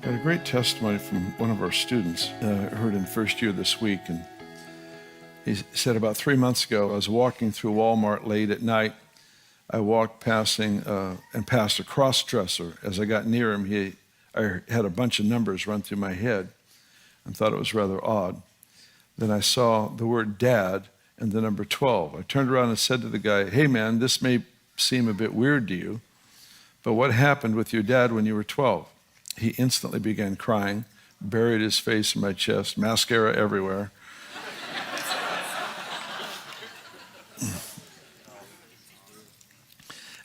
Got a great testimony from one of our students I heard in first year this week. And he said about 3 months ago, I was walking through Walmart late at night. I walked past a Crossdresser. As I got near him, I had a bunch of numbers run through my head and thought it was rather odd. Then I saw the word dad and the number 12. I turned around and said to the guy, "Hey man, this may seem a bit weird to you, but what happened with your dad when you were 12? He instantly began crying, buried his face in my chest, mascara everywhere.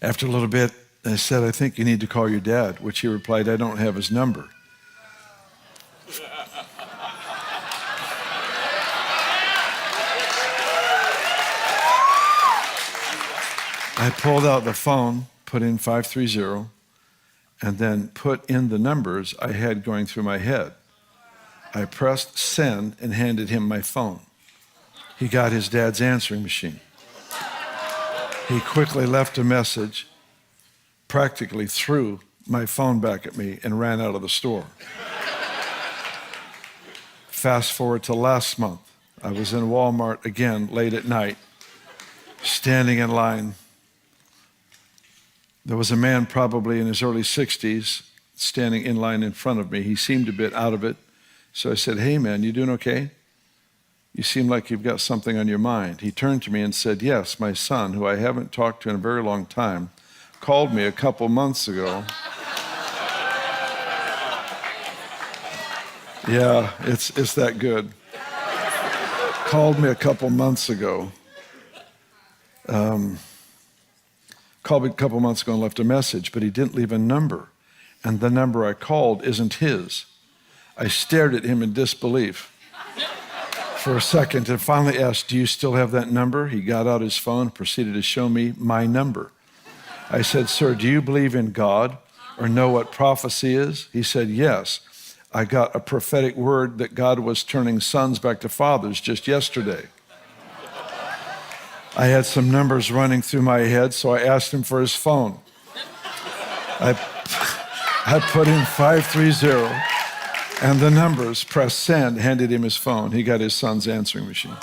After a little bit, I said, "I think you need to call your dad," which he replied, "I don't have his number." I pulled out the phone, put in 530, and then put in the numbers I had going through my head. I pressed send and handed him my phone. He got his dad's answering machine. He quickly left a message, practically threw my phone back at me, and ran out of the store. Fast forward to last month. I was in Walmart again late at night, standing in line. There was a man probably in his early 60s standing in line in front of me. He seemed a bit out of it. So I said, "Hey man, you doing okay? You seem like you've got something on your mind." He turned to me and said, "Yes, my son, who I haven't talked to in a very long time, called me a couple months ago." Yeah, it's that good. Called me a couple months ago. Called me a couple months ago and left a message, but he didn't leave a number. And the number I called isn't his. I stared at him in disbelief for a second and finally asked, "Do you still have that number?" He got out his phone and proceeded to show me my number. I said, "Sir, do you believe in God or know what prophecy is?" He said, "Yes. I got a prophetic word that God was turning sons back to fathers just yesterday." I had some numbers running through my head, so I asked him for his phone. I put in 530 and the numbers, pressed send, handed him his phone. He got his son's answering machine.